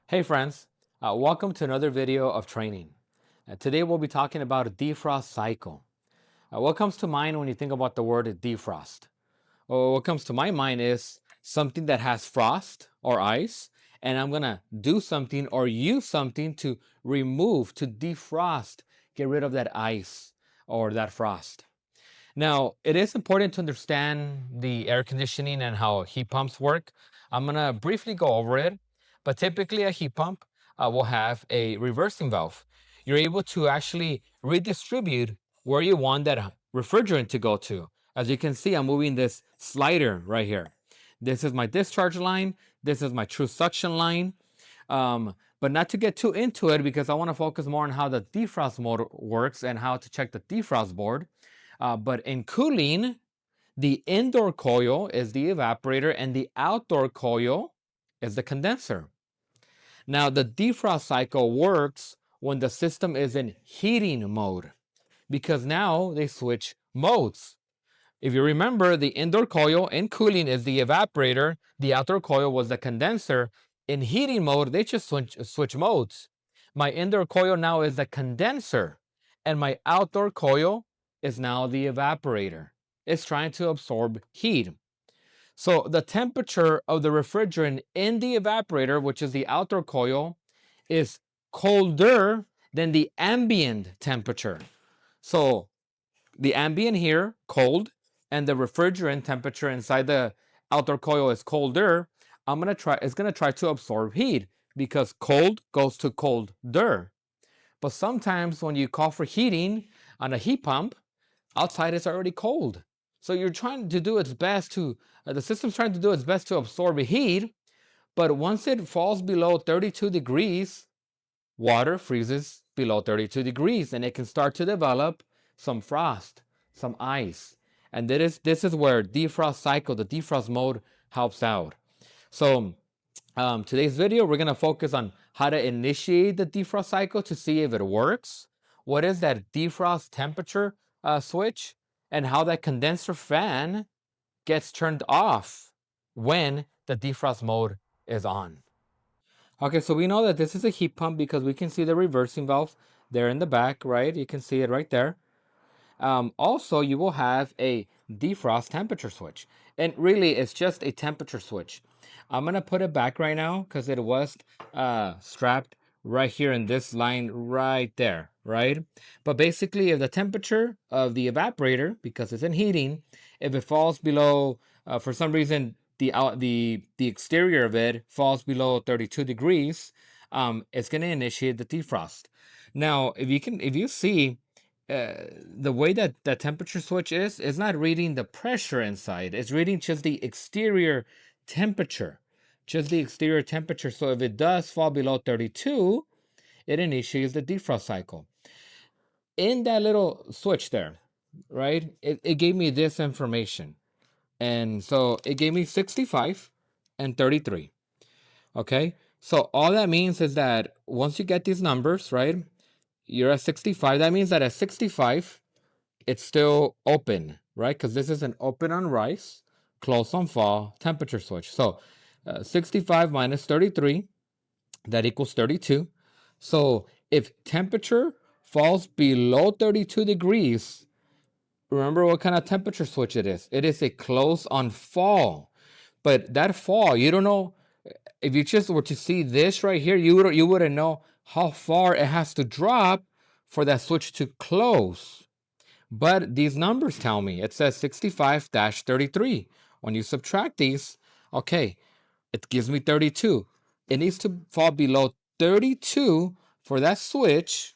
Hey friends, welcome to another video of training. Today we'll be talking about a defrost cycle. What comes to mind when you think about the word defrost? Well, what comes to my mind is something that has frost or ice, and I'm gonna do something or use something to remove, to defrost, get rid of that ice or that frost. Now, it is important to understand the air conditioning and how heat pumps work. I'm going to briefly go over it, but typically a heat pump will have a reversing valve. You're able to actually redistribute where you want that refrigerant to go to. As you can see, I'm moving this slider right here. This is my discharge line. This is my true suction line. But not to get too into it because I want to focus more on how the defrost mode works and how to check the defrost board. But in cooling, the indoor coil is the evaporator and the outdoor coil is the condenser. Now, the defrost cycle works when the system is in heating mode because now they switch modes. If you remember, the indoor coil in cooling is the evaporator, the outdoor coil was the condenser. In heating mode, they just switch modes. My indoor coil now is the condenser, and my outdoor coil is now the evaporator. It's trying to absorb heat. So the temperature of the refrigerant in the evaporator, which is the outdoor coil, is colder than the ambient temperature. So the ambient here, cold, and the refrigerant temperature inside the outdoor coil is colder. It's gonna try to absorb heat because cold goes to colder. But sometimes when you call for heating on a heat pump, outside it's already cold. So you're trying to do its best to, the system's trying to do its best to absorb heat, but once it falls below 32 degrees, water freezes below 32 degrees and it can start to develop some frost, some ice. And this is where defrost cycle, the defrost mode helps out. So today's video, we're going to focus on how to initiate the defrost cycle to see if it works. What is that defrost temperature switch and how that condenser fan gets turned off when the defrost mode is on. Okay, so we know that this is a heat pump because we can see the reversing valve there in the back, right? You can see it right there. Also, you will have a defrost temperature switch. And really, it's just a temperature switch. I'm going to put it back right now because it was strapped right here in this line right there, right? But basically, if the temperature of the evaporator, because it's in heating, if it falls below, for some reason, the exterior of it falls below 32 degrees, it's going to initiate the defrost. Now, if you see, the way that the temperature switch is, it's not reading the pressure inside. It's reading just the exterior temperature, just the exterior temperature. So if it does fall below 32, it initiates the defrost cycle. In that little switch there, right, it gave me this information. And so it gave me 65 and 33. Okay. So all that means is that once you get these numbers, right, you're at 65. That means that at 65, it's still open, right? Because this is an open on rise, close on fall temperature switch. So 65 minus 33, that equals 32. So if temperature falls below 32 degrees, remember what kind of temperature switch it is. It is a close on fall. But that fall, you don't know, if you just were to see this right here, you wouldn't know how far it has to drop for that switch to close. But these numbers tell me, it says 65-33. When you subtract these, okay, it gives me 32. It needs to fall below 32 for that switch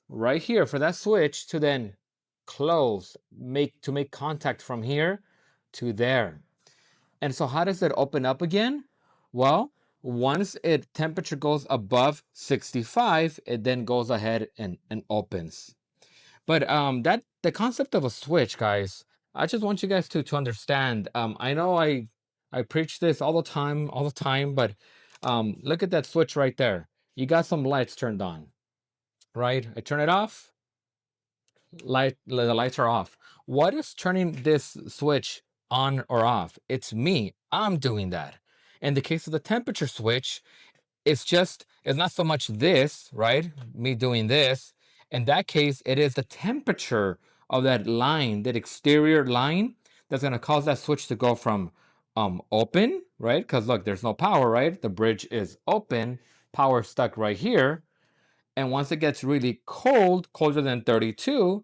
right here, for that switch to then close, make contact from here to there. And so how does it open up again? Well, once temperature goes above 65, it then goes ahead and opens. But that the concept of a switch, guys, I just want you guys to understand. I know I preach this all the time, but look at that switch right there. You got some lights turned on, right? I turn it off, the lights are off. What is turning this switch on or off? It's me. I'm doing that. In the case of the temperature switch, it's not so much this, right? Me doing this. In that case, it is the temperature of that line, that exterior line, that's going to cause that switch to go from open, right? Because look, there's no power, right? The bridge is open, power stuck right here. And once it gets really cold, colder than 32,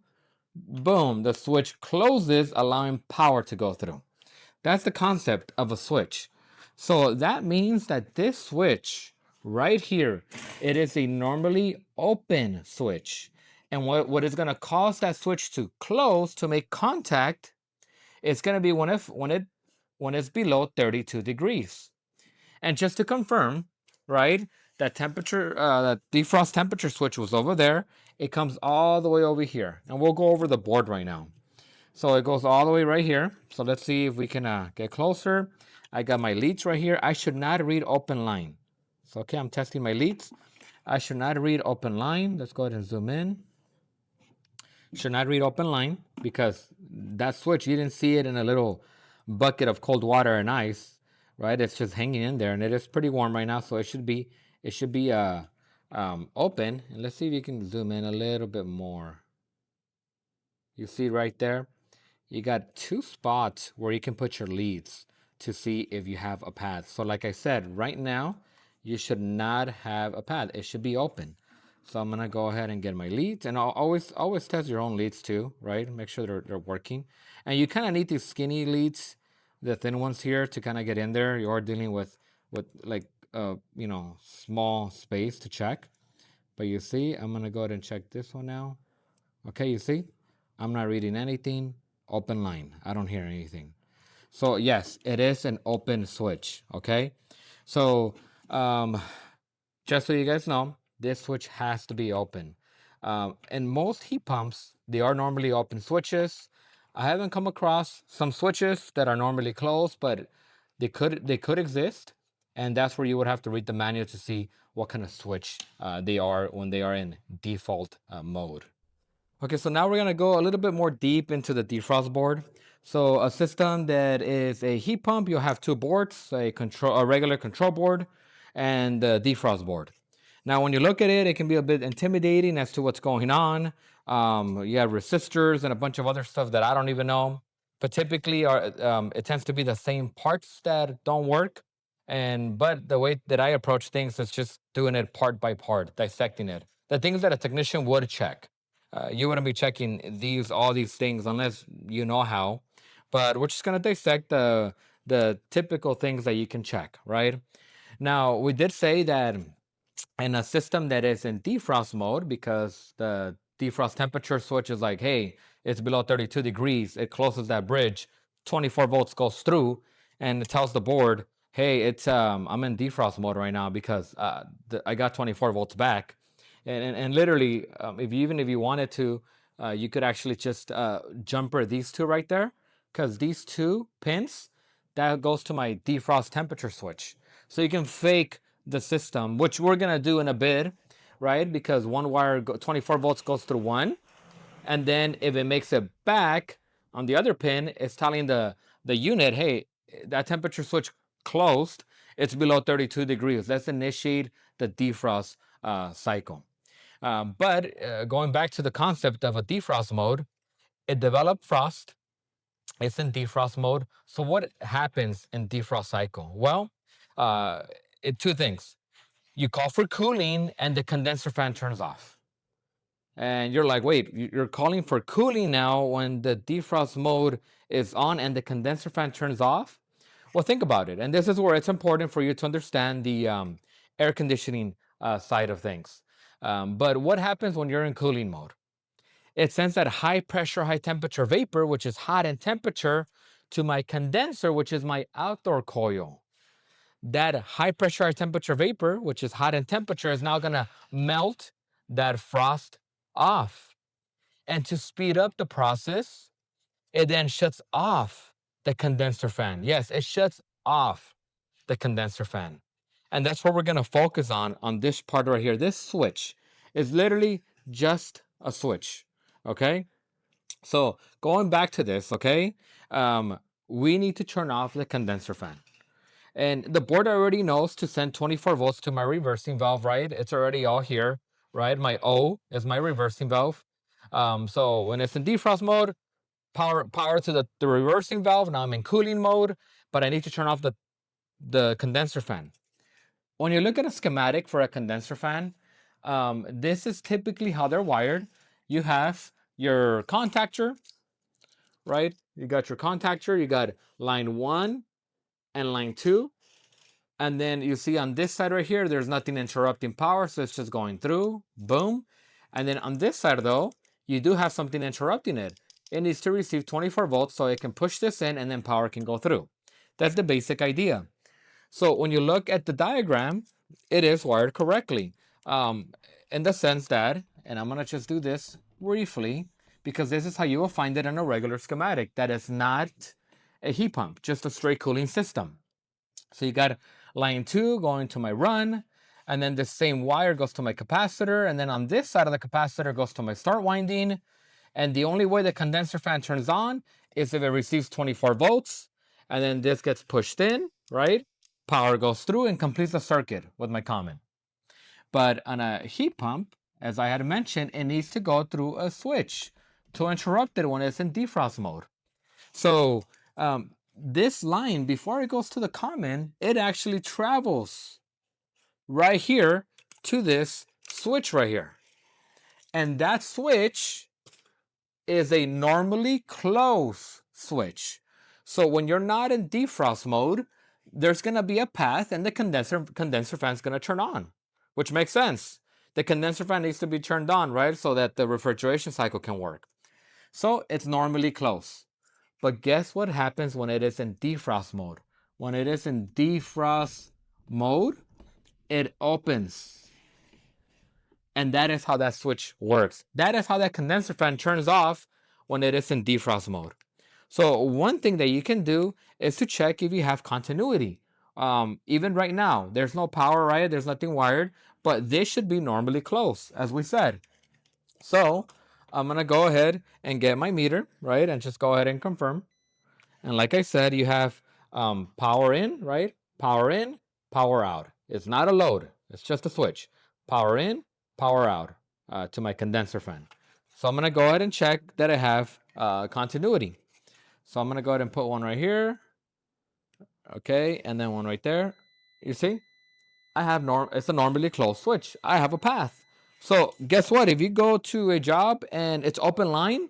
boom, the switch closes, allowing power to go through. That's the concept of a switch. So that means that this switch right here, it is a normally open switch. And what is going to cause that switch to close, to make contact, it's going to be when it's below 32 degrees. And just to confirm, right, that temperature, that defrost temperature switch was over there. It comes all the way over here. And we'll go over the board right now. So it goes all the way right here. So let's see if we can get closer. I got my leads right here. I should not read open line. So, okay, I'm testing my leads. I should not read open line. Let's go ahead and zoom in. Should not read open line because that switch, you didn't see it in a little bucket of cold water and ice, right? It's just hanging in there, and it is pretty warm right now, so it should be open. And let's see if you can zoom in a little bit more. You see right there, you got two spots where you can put your leads to see if you have a path. So like I said, right now, you should not have a path. It should be open. So I'm gonna go ahead and get my leads, and I'll always test your own leads too, right? Make sure they're working. And you kind of need these skinny leads, the thin ones here, to kind of get in there. You are dealing with like small space to check. But you see, I'm gonna go ahead and check this one now. Okay, you see, I'm not reading anything. Open line. I don't hear anything. So yes, it is an open switch. Okay, so just so you guys know, this switch has to be open. And most heat pumps, they are normally open switches. I haven't come across some switches that are normally closed, but they could exist. And that's where you would have to read the manual to see what kind of switch they are when they are in default mode. Okay, so now we're gonna go a little bit more deep into the defrost board. So a system that is a heat pump, you'll have two boards, a regular control board and the defrost board. Now, when you look at it, it can be a bit intimidating as to what's going on. You have resistors and a bunch of other stuff that I don't even know. But typically, it tends to be the same parts that don't work. But the way that I approach things is just doing it part by part, dissecting it. The things that a technician would check. You wouldn't be checking all these things unless you know how. But we're just gonna dissect the typical things that you can check, right? Now, we did say that in a system that is in defrost mode, because the defrost temperature switch is like, hey, it's below 32 degrees, it closes that bridge, 24 volts goes through, and it tells the board, hey, it's I'm in defrost mode right now because I got 24 volts back. And literally, if you wanted to, you could actually just jumper these two right there, because these two pins, that goes to my defrost temperature switch. So you can fake the system, which we're gonna do in a bit, right? Because one wire, 24 volts goes through one, and then if it makes it back on the other pin, it's telling the unit, hey, that temperature switch closed, it's below 32 degrees. Let's initiate the defrost cycle. But going back to the concept of a defrost mode, it developed frost. It's in defrost mode. So what happens in defrost cycle? Well, two things. You call for cooling and the condenser fan turns off. And you're like, wait, you're calling for cooling now when the defrost mode is on and the condenser fan turns off? Well, think about it. And this is where it's important for you to understand the air conditioning side of things. But what happens when you're in cooling mode? It sends that high pressure, high temperature vapor, which is hot in temperature, to my condenser, which is my outdoor coil. That high pressure, high temperature vapor, which is hot in temperature, is now gonna melt that frost off. And to speed up the process, it then shuts off the condenser fan. Yes, it shuts off the condenser fan. And that's what we're gonna focus on this part right here. This switch is literally just a switch, okay? So going back to this, okay? We need to turn off the condenser fan. And the board already knows to send 24 volts to my reversing valve, right? It's already all here, right? My O is my reversing valve. So when it's in defrost mode, power to the reversing valve. Now I'm in cooling mode, but I need to turn off the condenser fan. When you look at a schematic for a condenser fan, this is typically how they're wired. You have your contactor, right? You got your contactor, you got line 1 and line 2. And then you see on this side right here, there's nothing interrupting power, so it's just going through, boom. And then on this side though, you do have something interrupting it. It needs to receive 24 volts so it can push this in and then power can go through. That's the basic idea. So when you look at the diagram, it is wired correctly. In the sense that, and I'm gonna just do this briefly, because this is how you will find it in a regular schematic that is not a heat pump, just a straight cooling system. So you got line 2 going to my run, and then the same wire goes to my capacitor, and then on this side of the capacitor goes to my start winding. And the only way the condenser fan turns on is if it receives 24 volts, and then this gets pushed in, right? Power goes through and completes the circuit with my comment. But on a heat pump, as I had mentioned, it needs to go through a switch to interrupt it when it's in defrost mode. So this line, before it goes to the common, it actually travels right here to this switch right here. And that switch is a normally closed switch. So when you're not in defrost mode, there's going to be a path and the condenser fan is going to turn on, which makes sense. The condenser fan needs to be turned on, right? So that the refrigeration cycle can work. So it's normally closed. But guess what happens when it is in defrost mode? When it is in defrost mode, it opens. And that is how that switch works. That is how that condenser fan turns off when it is in defrost mode. So one thing that you can do is to check if you have continuity. Even right now, there's no power, right? There's nothing wired, but this should be normally closed, as we said. So I'm gonna go ahead and get my meter, right? And just go ahead and confirm. And like I said, you have power in, right? Power in, power out. It's not a load, it's just a switch. Power in, power out to my condenser fan. So I'm gonna go ahead and check that I have continuity. So I'm gonna go ahead and put one right here. Okay, and then one right there. You see? I have it's a normally closed switch. I have a path. So guess what? If you go to a job and it's open line,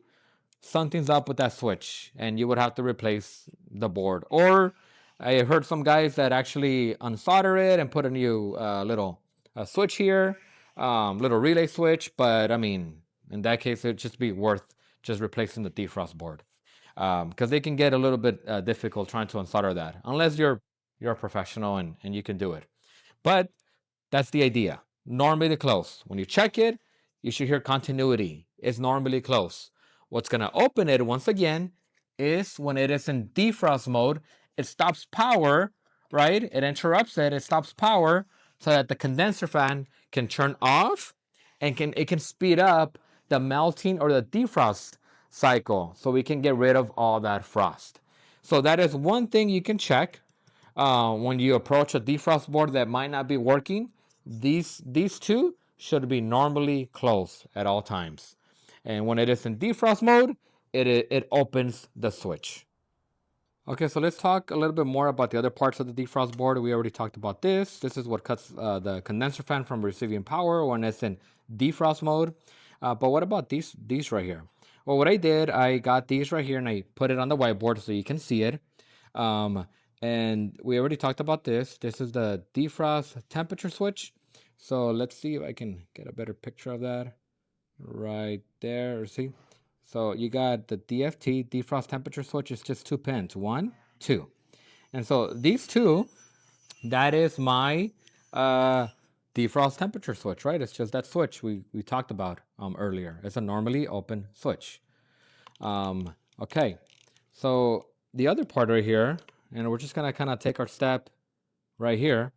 something's up with that switch and you would have to replace the board. Or I heard some guys that actually unsolder it and put a new little switch here, little relay switch. But I mean, in that case, it'd just be worth just replacing the defrost board. Because they can get a little bit difficult trying to unsolder that, unless you're a professional and you can do it. But that's the idea. Normally close. When you check it, you should hear continuity. It's normally close. What's going to open it once again is when it is in defrost mode, it stops power, right? It interrupts it, it stops power so that the condenser fan can turn off and it can speed up the melting or the defrost cycle so we can get rid of all that frost. So that is one thing you can check when you approach a defrost board that might not be working. These two should be normally closed at all times. And when it is in defrost mode, it opens the switch. Okay, so let's talk a little bit more about the other parts of the defrost board. We already talked about this. This is what cuts the condenser fan from receiving power when it's in defrost mode. But what about these right here? Well, what I did, I got these right here and I put it on the whiteboard so you can see it. And we already talked about this. This is the defrost temperature switch. So let's see if I can get a better picture of that right there. See? So you got the DFT, defrost temperature switch, is just 2 pins, 1, 2. And so these two, that is my defrost temperature switch, right? It's just that switch we talked about earlier. It's a normally open switch. Okay, so the other part right here, and we're just gonna kind of take our step right here.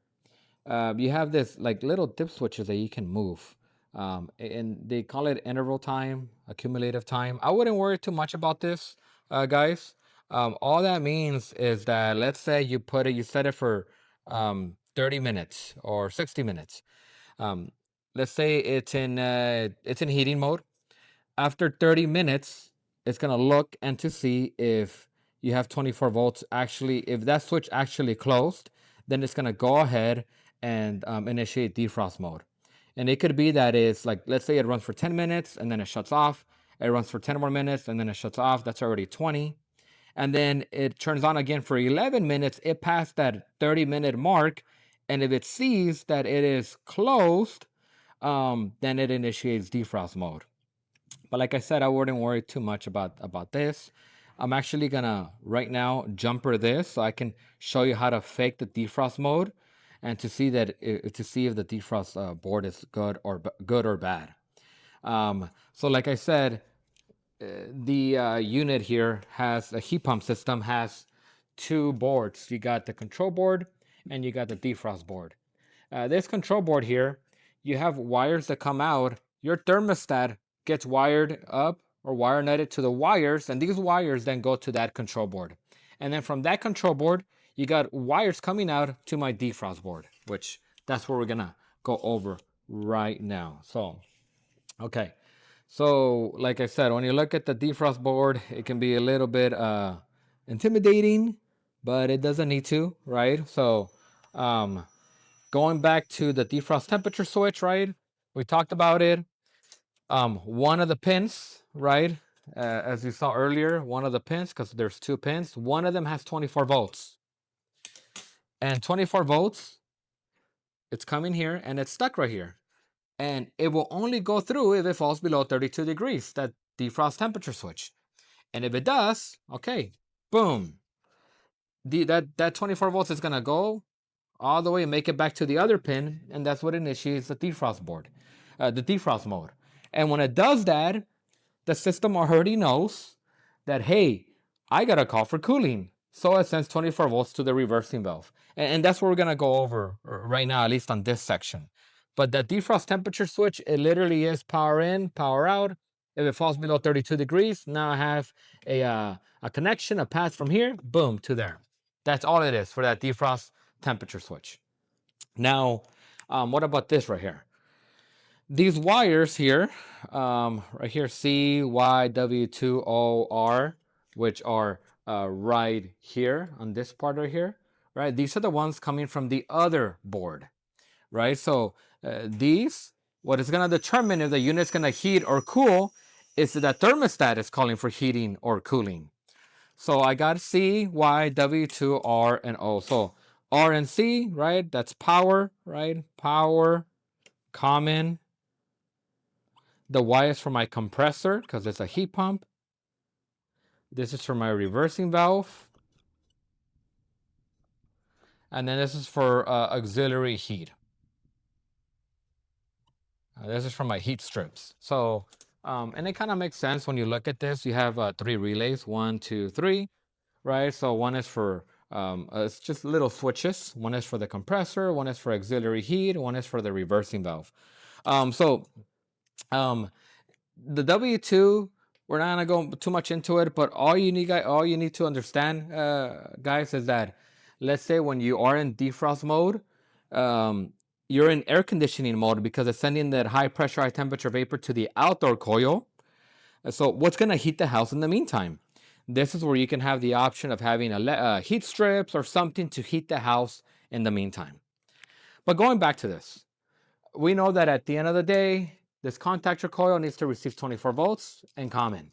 You have this like little dip switches that you can move. And they call it interval time, accumulative time. I wouldn't worry too much about this, guys. All that means is that let's say you set it for 30 minutes or 60 minutes. Let's say it's in heating mode. After 30 minutes, it's gonna look and to see if you have 24 volts. Actually, if that switch actually closed, then it's gonna go ahead and initiate defrost mode. And it could be that it's like, let's say it runs for 10 minutes and then it shuts off. It runs for 10 more minutes and then it shuts off. That's already 20. And then it turns on again for 11 minutes. It passed that 30-minute mark. And if it sees that it is closed, then it initiates defrost mode. But like I said, I wouldn't worry too much about this. I'm actually gonna right now jumper this so I can show you how to fake the defrost mode and to see that to see if the defrost board is good or bad. So like I said, the unit here has a heat pump system, has two boards. You got the control board and you got the defrost board. This control board here, you have wires that come out. Your thermostat gets wired up or wire netted to the wires, and these wires then go to that control board. And then from that control board, you got wires coming out to my defrost board, which that's what we're gonna go over right now. So, okay. So, like I said, when you look at the defrost board, it can be a little bit intimidating, but it doesn't need to, right? So, going back to the defrost temperature switch, right? We talked about it. One of the pins, right? As you saw earlier, one of the pins, because there's two pins, one of them has 24 volts. And 24 volts, it's coming here and it's stuck right here. And it will only go through if it falls below 32 degrees, that defrost temperature switch. And if it does, okay, boom. That 24 volts is gonna go all the way and make it back to the other pin, and that's what initiates the defrost board, the defrost mode. And when it does that, the system already knows that, hey, I got a call for cooling. So it sends 24 volts to the reversing valve. And that's what we're gonna go over right now, at least on this section. But the defrost temperature switch, it literally is power in, power out. If it falls below 32 degrees, now I have a connection, a path from here, boom, to there. That's all it is for that defrost temperature switch. Now, what about this right here? These wires here, right here, C, Y, W, 2, O, R, which are right here on this part right here, right? These are the ones coming from the other board, right? So these, what is going to determine if the unit's going to heat or cool is that the thermostat is calling for heating or cooling. So I got C, Y, W, 2, R, and O. So R and C, right? That's power, right? Power, common. The Y is for my compressor because it's a heat pump. This is for my reversing valve. And then this is for auxiliary heat. This is for my heat strips. So, and it kind of makes sense when you look at this. You have 3 relays, 1, 2, 3, right? So one is for, it's just little switches. One is for the compressor, one is for auxiliary heat, one is for the reversing valve. The W2, we're not gonna go too much into it, but all you need to understand, guys, is that let's say when you are in defrost mode, you're in air conditioning mode because it's sending that high pressure, high temperature vapor to the outdoor coil. So what's gonna heat the house in the meantime? This is where you can have the option of having a heat strips or something to heat the house in the meantime. But going back to this, we know that at the end of the day, this contactor coil needs to receive 24 volts and common.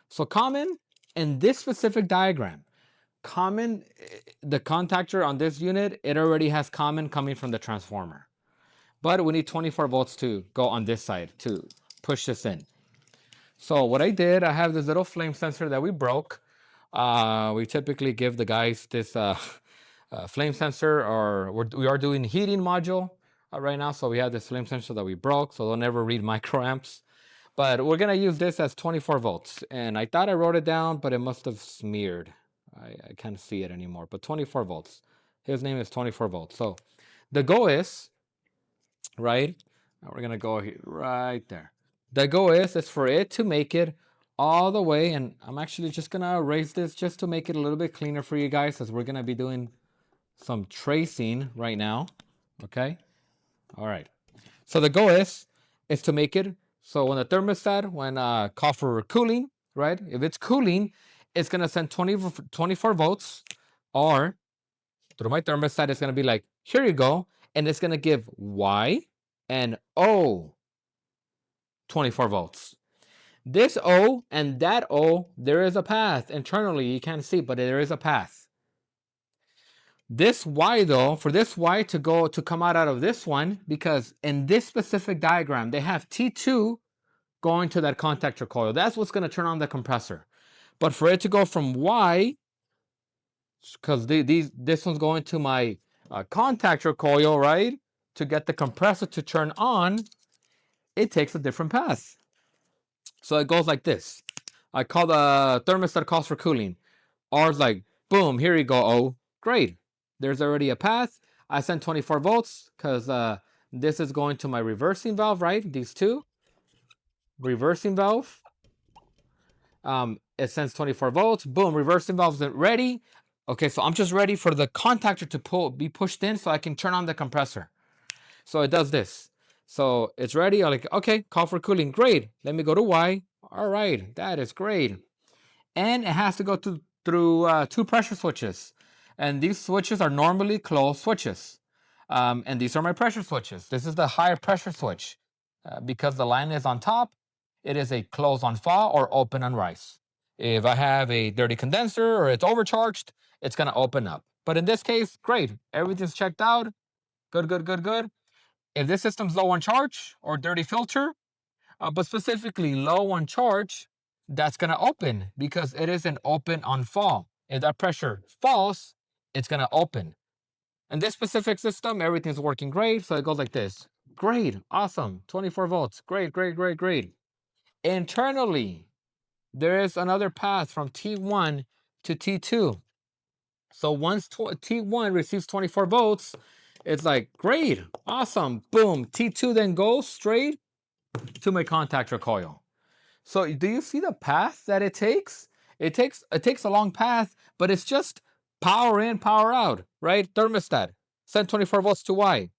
So common, in this specific diagram, common, the contactor on this unit, it already has common coming from the transformer. But we need 24 volts to go on this side to push this in. So what I did, I have this little flame sensor that we broke. We typically give the guys this flame sensor, or we are doing heating module right now. So we have this flame sensor that we broke, so they'll never read microamps. But we're gonna use this as 24 volts. And I thought I wrote it down, but it must have smeared. I can't see it anymore, but 24 volts. His name is 24 volts. So the goal is, right, we're gonna go here, right there. The goal is for it to make it all the way, and I'm actually just gonna erase this just to make it a little bit cleaner for you guys, as we're gonna be doing some tracing right now. Okay. All right. So the goal is to make it so when the thermostat, when call for cooling, right? If it's cooling, it's gonna send 24 volts, or through my thermostat, it's gonna be like, here you go, and it's gonna give Y and O 24 volts. This O and that O, there is a path internally. You can't see, but there is a path. This Y though, for this Y to come out of this one, because in this specific diagram, they have T2 going to that contactor coil. That's what's going to turn on the compressor. But for it to go from Y, because this one's going to my contactor coil, right? To get the compressor to turn on, it takes a different path. So it goes like this. I call the thermostat calls for cooling. R's like, boom, here you go, O. Great. There's already a path. I send 24 volts because this is going to my reversing valve, right? These two. Reversing valve. It sends 24 volts. Boom, reversing valve is ready. Okay, so I'm just ready for the contactor to be pushed in so I can turn on the compressor. So it does this. So it's ready. I'm like, okay, call for cooling. Great. Let me go to Y. All right, that is great. And it has to go through two pressure switches. And these switches are normally closed switches. And these are my pressure switches. This is the higher pressure switch. Because the line is on top, it is a close on fall or open on rise. If I have a dirty condenser or it's overcharged, it's going to open up. But in this case, great. Everything's checked out. Good, good, good, good. If this system's low on charge or dirty filter, but specifically low on charge, that's going to open because it is an open on fall. If that pressure falls, it's going to open. In this specific system, everything's working great. So it goes like this. Great, awesome, 24 volts. Great, great, great, great. Internally, there is another path from T1 to T2. So once T1 receives 24 volts, it's like, great, awesome, boom. T2 then goes straight to my contactor coil. So do you see the path that it takes? It takes a long path, but it's just power in, power out, right? Thermostat, send 24 volts to Y.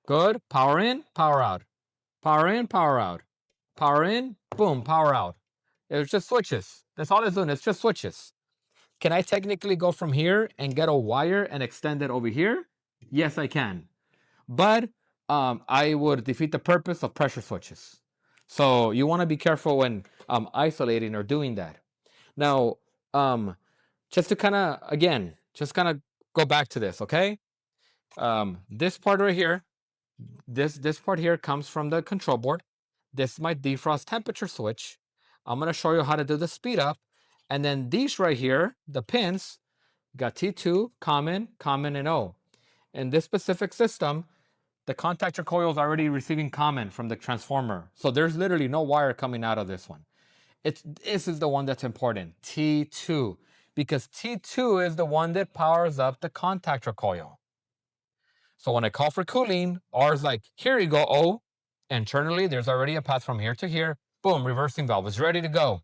Good, power in, power out. Power in, power out. Power in, boom, power out. It's just switches. That's all it's doing, it's just switches. Can I technically go from here and get a wire and extend it over here? Yes, I can. But I would defeat the purpose of pressure switches. So you want to be careful when isolating or doing that. Now, just to kind of go back to this, okay? This part right here, this part here comes from the control board. This is my defrost temperature switch. I'm going to show you how to do the speed up. And then these right here, the pins, got T2, common, common, and O. In this specific system, the contactor coil is already receiving common from the transformer. So there's literally no wire coming out of this one. This is the one that's important, T2, because T2 is the one that powers up the contactor coil. So when I call for cooling, R is like, here you go, O. Internally, there's already a path from here to here. Boom, reversing valve is ready to go.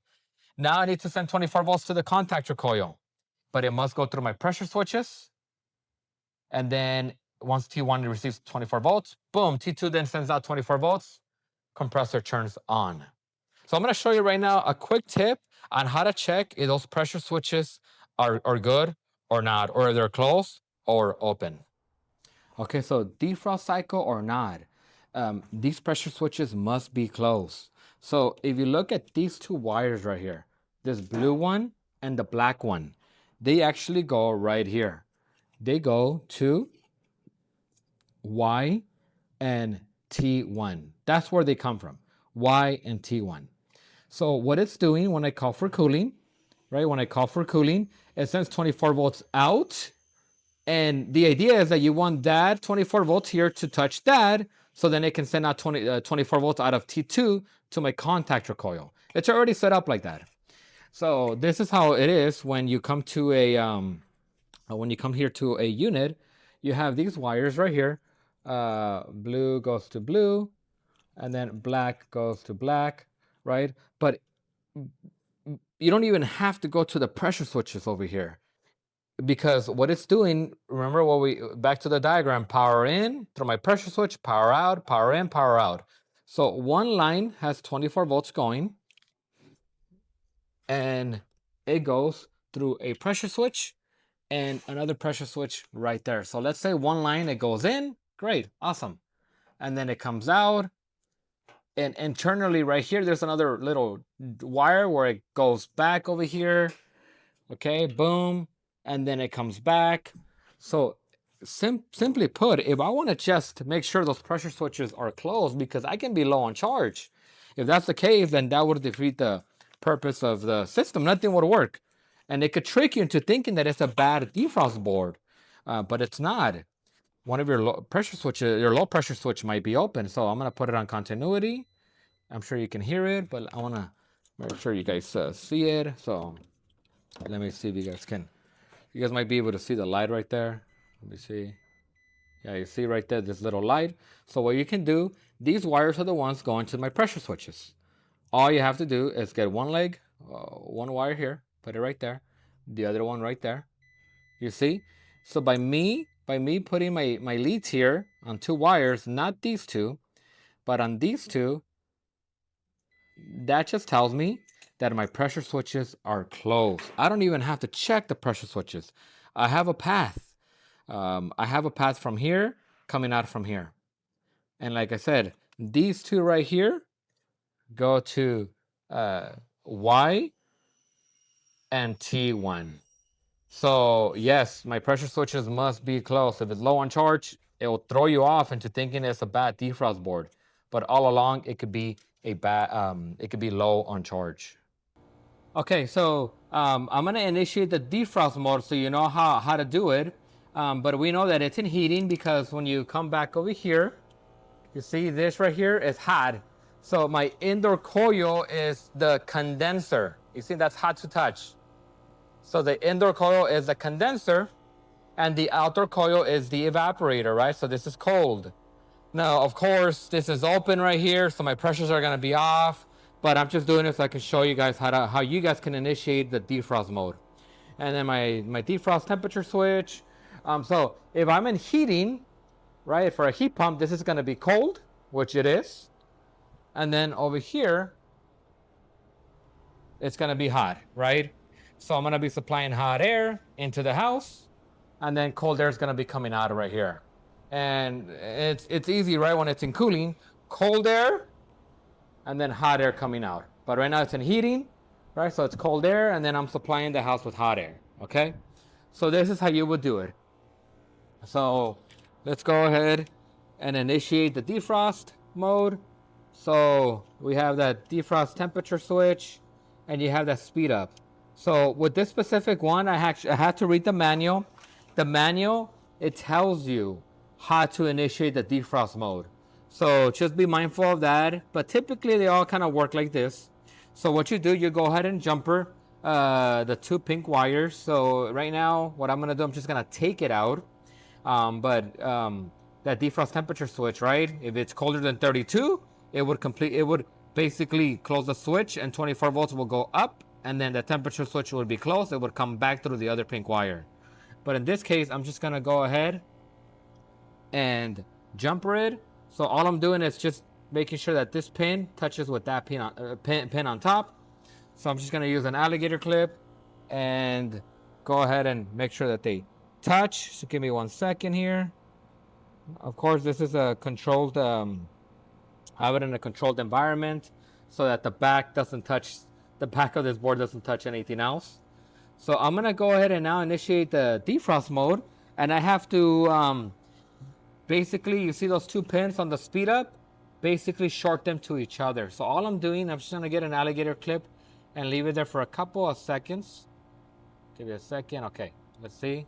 Now I need to send 24 volts to the contactor coil, but it must go through my pressure switches. And then once T1 receives 24 volts, boom, T2 then sends out 24 volts, compressor turns on. So I'm going to show you right now a quick tip on how to check if those pressure switches are good or not, or they're closed or open. Okay, so defrost cycle or not, these pressure switches must be closed. So if you look at these two wires right here, this blue one and the black one, they actually go right here. They go to Y and T1. That's where they come from, Y and T1. So what it's doing when I call for cooling, right? When I call for cooling, it sends 24 volts out. And the idea is that you want that 24 volts here to touch that, so then it can send out 24 volts out of T2 to my contactor coil. It's already set up like that. So this is how it is when you come to a here to a unit. You have these wires right here. Blue goes to blue, and then black goes to black, right? But you don't even have to go to the pressure switches over here. because what it's doing, remember back to the diagram, power in through my pressure switch, power out, power in, power out. So one line has 24 volts going, and it goes through a pressure switch and another pressure switch right there. So let's say one line, it goes in, great, awesome. And then it comes out, and internally right here, there's another little wire where it goes back over here. Okay, boom, and then it comes back. So simply put, if I want to just make sure those pressure switches are closed, because I can be low on charge. If that's the case, then that would defeat the purpose of the system. Nothing would work. And it could trick you into thinking that it's a bad defrost board, but it's not. One of your low pressure switches, your low pressure switch might be open. So I'm going to put it on continuity. I'm sure you can hear it, but I want to make sure you guys see it. So let me see if you guys can. You guys might be able to see the light right there. Let me see. Yeah, you see right there, this little light. So what you can do, these wires are the ones going to my pressure switches. All you have to do is get one leg, one wire here, put it right there, the other one right there. You see? So by me putting my leads here on two wires, not these two, but on these two, that just tells me that my pressure switches are closed. I don't even have to check the pressure switches. I have a path. I have a path from here coming out from here. And like I said, these two right here go to Y and T1. So yes, my pressure switches must be closed. If it's low on charge, it will throw you off into thinking it's a bad defrost board. But all along, it could be it could be low on charge. Okay, so I'm gonna initiate the defrost mode so you know how to do it. But we know that it's in heating because when you come back over here, you see this right here is hot. So my indoor coil is the condenser. You see that's hot to touch. So the indoor coil is the condenser and the outdoor coil is the evaporator, right? So this is cold. Now, of course, this is open right here, so my pressures are gonna be off, but I'm just doing this so I can show you guys how you guys can initiate the defrost mode. And then my defrost temperature switch. So if I'm in heating, right, for a heat pump, this is gonna be cold, which it is. And then over here, it's gonna be hot, right? So I'm gonna be supplying hot air into the house, and then cold air is gonna be coming out right here. And it's easy, right? When it's in cooling, cold air, and then hot air coming out. But right now it's in heating, right? So it's cold air, and then I'm supplying the house with hot air, okay? So this is how you would do it. So let's go ahead and initiate the defrost mode. So we have that defrost temperature switch, and you have that speed up. So with this specific one, I had to read the manual. The manual, it tells you how to initiate the defrost mode. So just be mindful of that. But typically they all kind of work like this. So what you do, you go ahead and jumper the two pink wires. So right now, what I'm gonna do, I'm just gonna take it out. But that defrost temperature switch, right? If it's colder than 32, it would basically close the switch and 24 volts will go up, and then the temperature switch would be closed. It would come back through the other pink wire. But in this case, I'm just gonna go ahead and jumper it. So all I'm doing is just making sure that this pin touches with that pin on top. So I'm just gonna use an alligator clip and go ahead and make sure that they touch. So give me 1 second here. Of course, this is a controlled, I have it in a controlled environment so that the back doesn't touch, the back of this board doesn't touch anything else. So I'm gonna go ahead and now initiate the defrost mode, and I have to basically, you see those two pins on the speed up, basically short them to each other. So all I'm doing, I'm just gonna get an alligator clip and leave it there for a couple of seconds. Give you a second. Okay, let's see.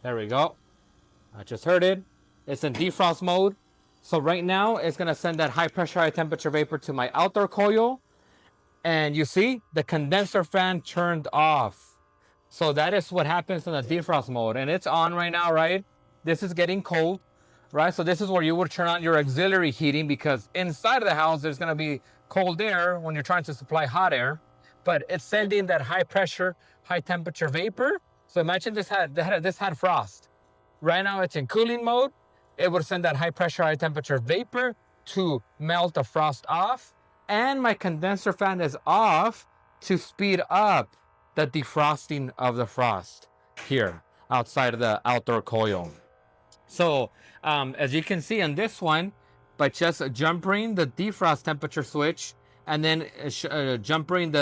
There we go. I just heard it. It's in defrost mode. So right now, it's gonna send that high pressure, high temperature vapor to my outdoor coil. And you see, the condenser fan turned off. So that is what happens in the defrost mode. And it's on right now, right? This is getting cold. right? So this is where you would turn on your auxiliary heating, because inside of the house, there's gonna be cold air when you're trying to supply hot air, but it's sending that high pressure, high temperature vapor. So imagine this had frost. Right now it's in cooling mode. It would send that high pressure, high temperature vapor to melt the frost off. And my condenser fan is off to speed up the defrosting of the frost here outside of the outdoor coil. So as you can see on this one, by just jumping the defrost temperature switch and then jumping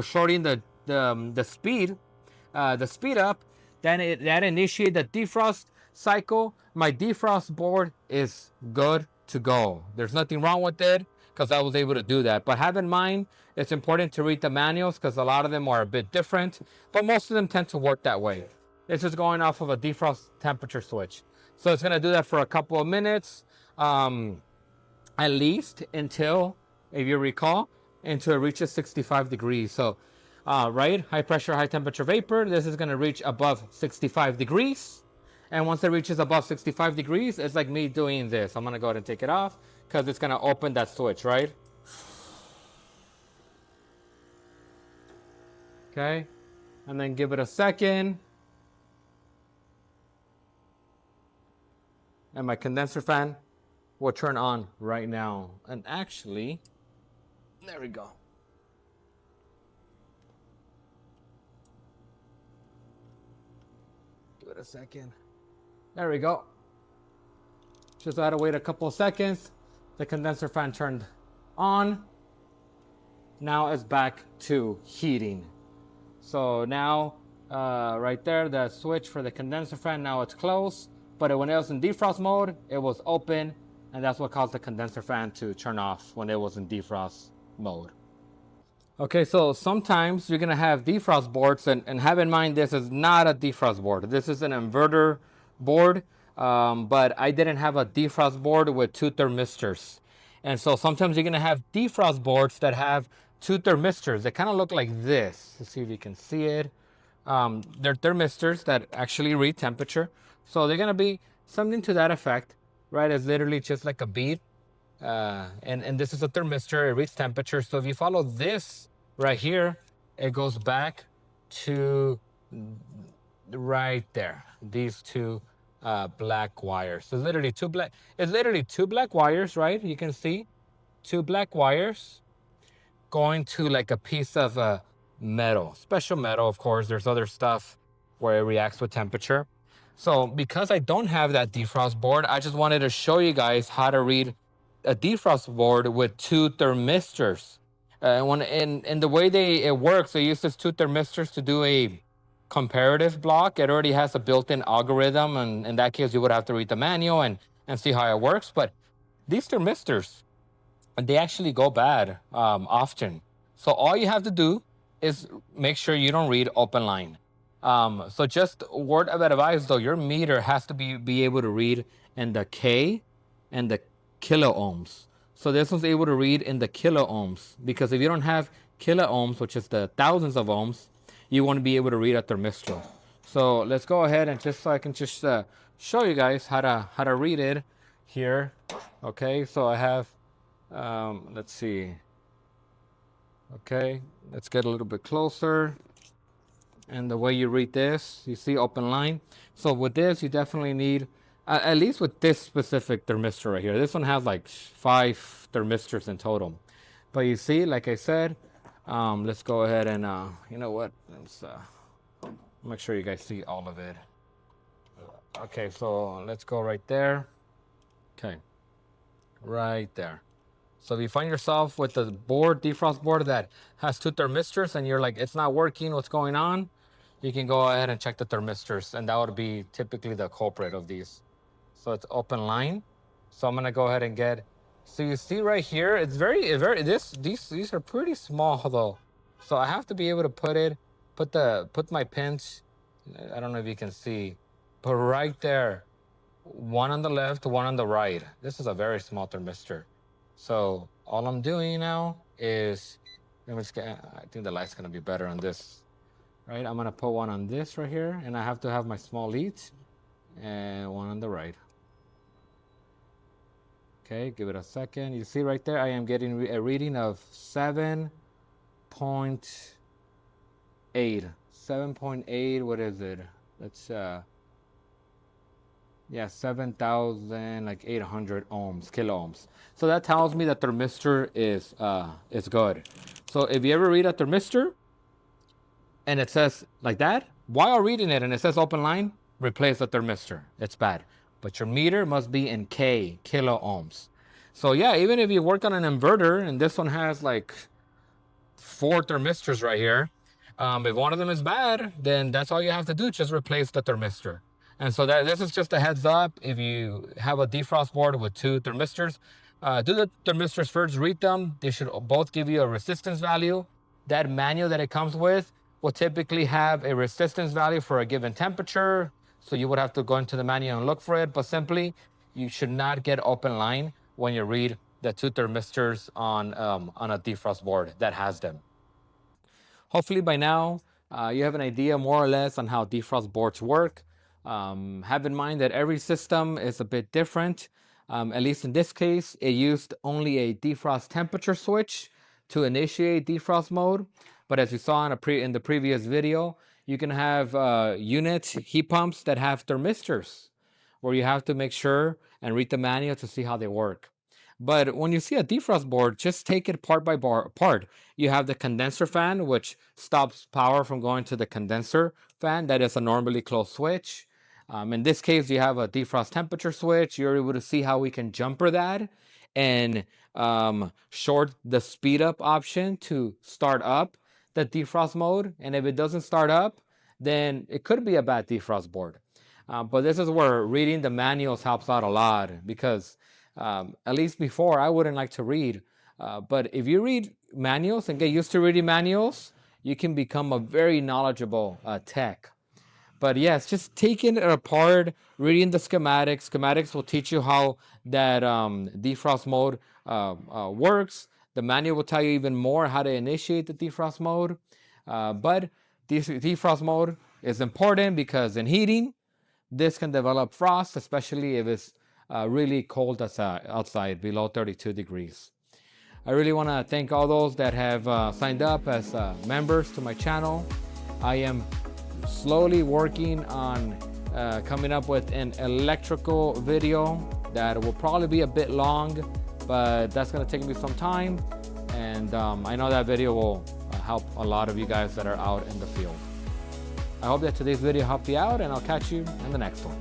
shorting the speed up, then that initiated the defrost cycle. My defrost board is good to go. There's nothing wrong with it because I was able to do that. But have in mind, it's important to read the manuals because a lot of them are a bit different, but most of them tend to work that way. This is going off of a defrost temperature switch. So it's gonna do that for a couple of minutes, at least until, if you recall, until it reaches 65 degrees. So, right, high pressure, high temperature vapor, this is gonna reach above 65 degrees. And once it reaches above 65 degrees, it's like me doing this. I'm gonna go ahead and take it off because it's gonna open that switch, right? Okay, and then give it a second. And my condenser fan will turn on right now. And actually, there we go. Give it a second. There we go. Just had to wait a couple of seconds. The condenser fan turned on. Now it's back to heating. So now, right there, the switch for the condenser fan, now it's closed. But when it was in defrost mode, it was open, and that's what caused the condenser fan to turn off when it was in defrost mode. Okay, so sometimes you're gonna have defrost boards, and have in mind this is not a defrost board. This is an inverter board, but I didn't have a defrost board with two thermistors. And so sometimes you're gonna have defrost boards that have two thermistors. They kind of look like this. Let's see if you can see it. They're thermistors that actually read temperature. So they're gonna be something to that effect, right? It's literally just like a bead. And this is a thermistor, it reads temperature. So if you follow this right here, it goes back to right there. These two black wires. So literally it's literally two black wires, right? You can see two black wires going to like a piece of metal, special metal, of course. There's other stuff where it reacts with temperature. So because I don't have that defrost board, I just wanted to show you guys how to read a defrost board with two thermistors. And the way it works, they use these two thermistors to do a comparative block. It already has a built-in algorithm, and in that case, you would have to read the manual and see how it works. But these thermistors, they actually go bad often. So all you have to do is make sure you don't read open line. So just word of advice though, your meter has to be able to read in the K and the kilo ohms. So this one's able to read in the kilo ohms, because if you don't have kilo ohms, which is the thousands of ohms, you want to be able to read a thermistor. So let's go ahead and just so I can just show you guys how to read it here. Okay, so I have let's see. Okay, let's get a little bit closer. And the way you read this, you see open line. So with this, you definitely need, at least with this specific thermistor right here. This one has like 5 thermistors in total. But you see, like I said, let's go ahead and, you know what? Let's make sure you guys see all of it. Okay, so let's go right there. Okay, right there. So if you find yourself with the board, defrost board that has 2 thermistors and you're like, it's not working, what's going on? You can go ahead and check the thermistors, and that would be typically the culprit of these. So it's open line. So I'm gonna go ahead and get, so you see right here, it's these are pretty small though. So I have to be able to put my pins, I don't know if you can see, but right there, one on the left, one on the right. This is a very small thermistor. So all I'm doing now is, I think the light's gonna be better on this, right? I'm gonna put one on this right here, and I have to have my small leads, and one on the right. Okay, give it a second. You see right there, I am getting a reading of 7.8. 7.8, what is it? Let's yeah, 7,800 ohms, kilo ohms. So that tells me that thermistor is good. So if you ever read a thermistor and it says like that, while reading it and it says open line, replace the thermistor. It's bad. But your meter must be in kilo ohms. So yeah, even if you work on an inverter and this one has like 4 thermistors right here, if one of them is bad, then that's all you have to do, just replace the thermistor. And so this is just a heads up. If you have a defrost board with 2 thermistors, do the thermistors first, read them. They should both give you a resistance value. That manual that it comes with will typically have a resistance value for a given temperature. So you would have to go into the manual and look for it. But simply, you should not get open line when you read the 2 thermistors on a defrost board that has them. Hopefully by now, you have an idea more or less on how defrost boards work. Have in mind that every system is a bit different. At least in this case, it used only a defrost temperature switch to initiate defrost mode. But as you saw in the previous video, you can have unit heat pumps that have thermistors, where you have to make sure and read the manual to see how they work. But when you see a defrost board, just take it part by part. You have the condenser fan, which stops power from going to the condenser fan. That is a normally closed switch. In this case, you have a defrost temperature switch. You're able to see how we can jumper that and short the speed up option to start up the defrost mode. And if it doesn't start up, then it could be a bad defrost board. But this is where reading the manuals helps out a lot, because at least before, I wouldn't like to read. But if you read manuals and get used to reading manuals, you can become a very knowledgeable tech. But yes, just taking it apart, reading the schematics. Schematics will teach you how that defrost mode works. The manual will tell you even more how to initiate the defrost mode. But defrost mode is important because in heating, this can develop frost, especially if it's really cold outside, below 32 degrees. I really want to thank all those that have signed up as members to my channel. I am slowly working on coming up with an electrical video that will probably be a bit long, but that's going to take me some time. And I know that video will help a lot of you guys that are out in the field. I hope that today's video helped you out, and I'll catch you in the next one.